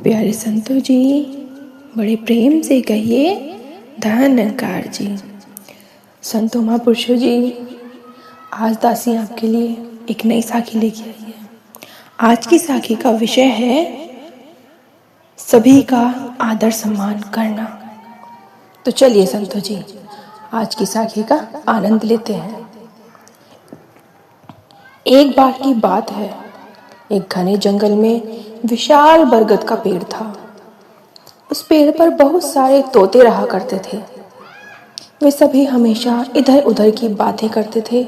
प्यारे संतों जी, बड़े प्रेम से कहिए धन्यकार जी। संतों महापुरुषों जी, आज दासी आपके लिए एक नई साखी लेके आई है। आज की साखी का विषय है सभी का आदर सम्मान करना। तो चलिए संतों जी, आज की साखी का आनंद लेते हैं। एक बार की बात है, एक घने जंगल में विशाल बरगद का पेड़ था। उस पेड़ पर बहुत सारे तोते रहा करते थे। वे सभी हमेशा इधर उधर की बातें करते थे।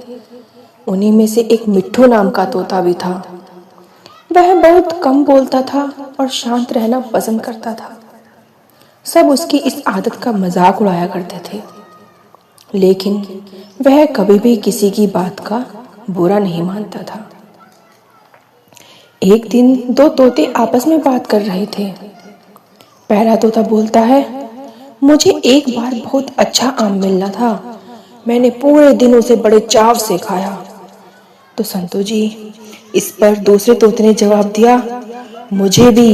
उन्हीं में से एक मिट्ठू नाम का तोता भी था। वह बहुत कम बोलता था और शांत रहना पसंद करता था। सब उसकी इस आदत का मजाक उड़ाया करते थे, लेकिन वह कभी भी किसी की बात का बुरा नहीं मानता था। एक दिन दो तोते आपस में बात कर रहे थे। पहला तोता बोलता है, मुझे एक बार बहुत अच्छा आम मिलना था। मैंने पूरे दिन उसे बड़े चाव से खाया। तो संतों जी, इस पर दूसरे तोते ने जवाब दिया, मुझे भी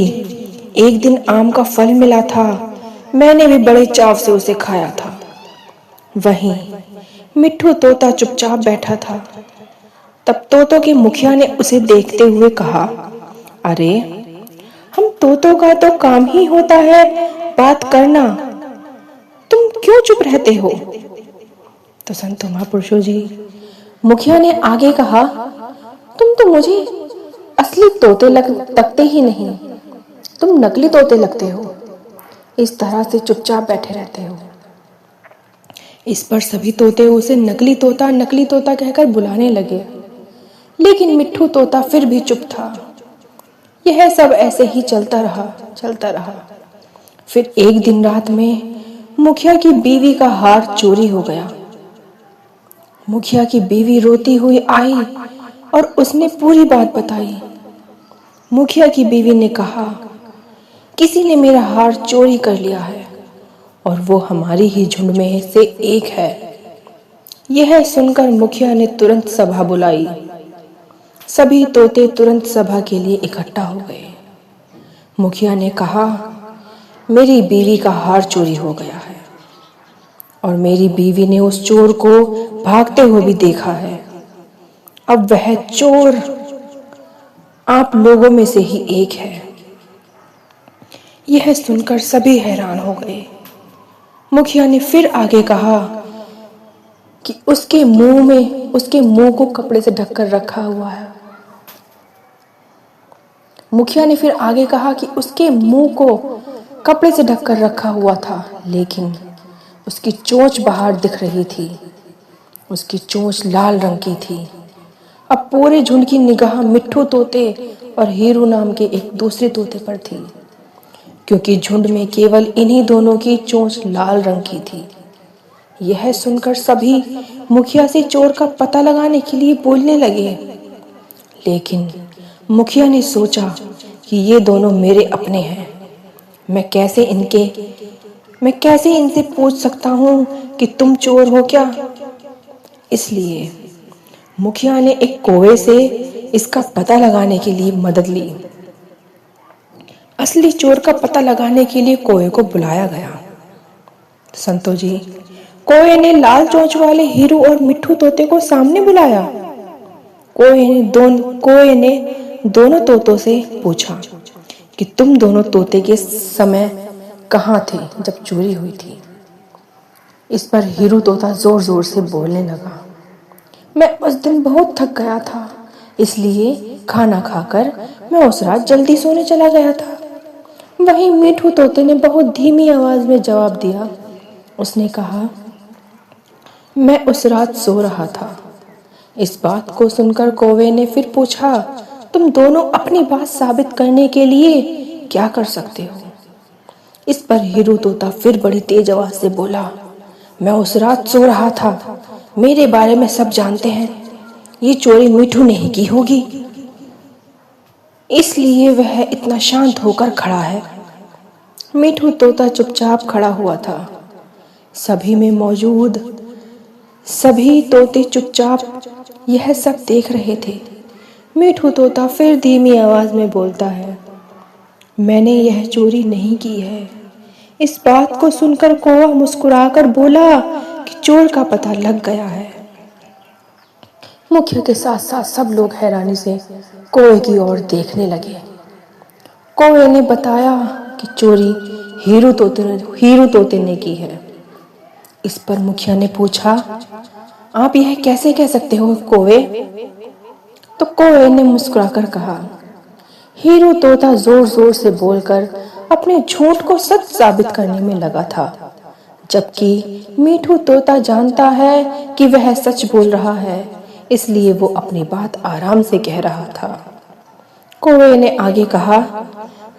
एक दिन आम का फल मिला था। मैंने भी बड़े चाव से उसे खाया था। वहीं मिट्ठू तोता चुपचाप बैठा था। तब तोतों के मुखिया ने उसे देखते हुए कहा, अरे, हम तोतों का तो काम ही होता है बात करना, तुम क्यों चुप रहते हो? तो संतों महापुरुषों जी, मुखिया ने आगे कहा, तुम तो मुझे असली तोते लगते ही नहीं, तुम नकली तोते लगते हो। इस तरह से चुपचाप बैठे रहते हो। इस पर सभी तोते उसे नकली तोता कहकर बुलाने लगे, लेकिन मिट्ठू तोता फिर भी चुप था। यह सब ऐसे ही चलता रहा। फिर एक दिन रात में मुखिया की बीवी का हार चोरी हो गया। मुखिया की बीवी रोती हुई आई और उसने पूरी बात बताई। मुखिया की बीवी ने कहा, किसी ने मेरा हार चोरी कर लिया है और वो हमारी ही झुंड में से एक है। यह सुनकर मुखिया ने तुरंत सभा बुलाई। सभी तोते तुरंत सभा के लिए इकट्ठा हो गए। मुखिया ने कहा, मेरी बीवी का हार चोरी हो गया है और मेरी बीवी ने उस चोर को भागते हुए भी देखा है। अब वह चोर आप लोगों में से ही एक है। यह सुनकर सभी हैरान हो गए। मुखिया ने फिर आगे कहा कि उसके मुंह को कपड़े से ढककर रखा हुआ है। मुखिया ने फिर आगे कहा कि उसके मुंह को कपड़े से ढककर रखा हुआ था, लेकिन उसकी चोंच बाहर दिख रही थी। उसकी चोंच लाल रंग की थी। अब पूरे झुंड की निगाह मिट्ठू तोते और हीरू नाम के एक दूसरे तोते पर थी, क्योंकि झुंड में केवल इन्हीं दोनों की चोंच लाल रंग की थी। यह सुनकर सभी मुखिया से चोर का पता लगाने के लिए बोलने लगे, लेकिन मुखिया ने सोचा कि ये दोनों मेरे अपने हैं। मैं कैसे इनसे पूछ सकता हूँ कि तुम चोर हो क्या? इसलिए मुखिया ने एक कौवे से इसका पता लगाने के लिए मदद ली। असली चोर का पता लगाने के लिए कौवे को बुलाया गया। संतों जी, कौवे ने लाल चोंच वाले हीरू और मिट्ठू तोते को सामने बुलाया। कौवे ने दोनों तोतों से पूछा कि तुम दोनों तोते के समय कहाँ थे जब चोरी हुई थी? इस पर हीरू तोता जोर जोर से बोलने लगा, मैं उस दिन बहुत थक गया था, इसलिए खाना खाकर मैं उस रात जल्दी सोने चला गया था। वहीं मिट्ठू तोते ने बहुत धीमी आवाज में जवाब दिया। उसने कहा, मैं उस रात सो रहा था। इस बात को सुनकर कौवे ने फिर पूछा, तुम दोनों अपनी बात साबित करने के लिए क्या कर सकते हो? इस पर हीरू तोता फिर बड़ी तेज आवाज से बोला, मैं उस रात सो रहा था। मेरे बारे में सब जानते हैं। ये चोरी मिट्ठू ने ही की होगी, इसलिए वह इतना शांत होकर खड़ा है। मिट्ठू तोता चुपचाप खड़ा हुआ था। सभी में मौजूद सभी तोते चुपचाप यह सब देख रहे थे। मिट्ठू तोता फिर धीमी आवाज में बोलता है, मैंने यह चोरी नहीं की है। इस बात को सुनकर कौवा मुस्कुराकर बोला कि चोर का पता लग गया है। मुखिया के साथ साथ सब लोग हैरानी से कौवे की ओर देखने लगे। कौवे ने बताया कि चोरी हीरू तोते ने की है। इस पर मुखिया ने पूछा, आप यह कैसे कह सकते हो कौवे? तो कौवे ने मुस्कुराकर कहा, हीरू तोता जोर जोर से बोलकर अपने झूठ को सच साबित करने में लगा था, जबकि मीठू तोता जानता है कि वह सच बोल रहा है, इसलिए वो अपनी बात आराम से कह रहा था। कौवे ने आगे कहा,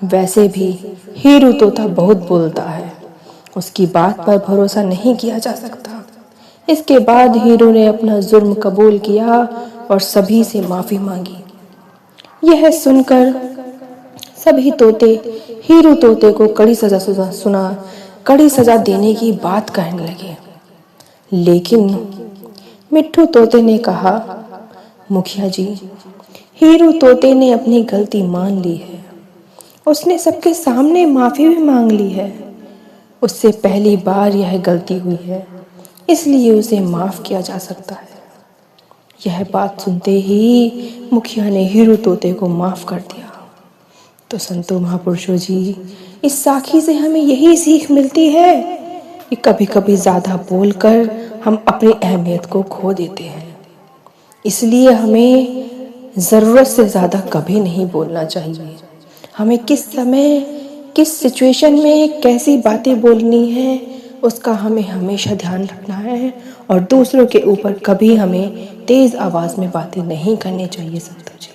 वैसे भी हीरू तोता बहुत बोलता है, उसकी बात पर भरोसा नहीं किया जा सकता। इसके बाद हीरू ने अपना जुर्म कबूल किया और सभी से माफी मांगी। यह सुनकर सभी तोते हीरू तोते को कड़ी सजा देने की बात कहने लगे। लेकिन मिट्ठू तोते ने कहा, मुखिया जी, हीरू तोते ने अपनी गलती मान ली है। उसने सबके सामने माफी भी मांग ली है। उससे पहली बार यह गलती हुई है, इसलिए उसे माफ किया जा सकता है। यह बात सुनते ही मुखिया ने हीरू तोते को माफ कर दिया। तो संतो महापुरुषों जी, इस साखी से हमें यही सीख मिलती है कि कभी कभी ज्यादा बोलकर हम अपनी अहमियत को खो देते हैं। इसलिए हमें जरूरत से ज्यादा कभी नहीं बोलना चाहिए। हमें किस समय, किस सिचुएशन में कैसी बातें बोलनी है, उसका हमें हमेशा ध्यान रखना है और दूसरों के ऊपर कभी हमें तेज आवाज में बातें नहीं करनी चाहिए। संतो जी,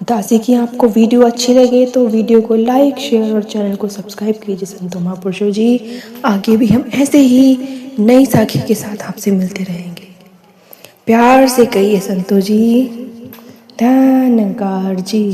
दासी की आपको वीडियो अच्छी लगे तो वीडियो को लाइक, शेयर और चैनल को सब्सक्राइब कीजिए। संतो महापुरुषों जी, आगे भी हम ऐसे ही नई साखी के साथ आपसे मिलते रहेंगे। प्यार से कहिए संतो जी, धन्यवाद जी।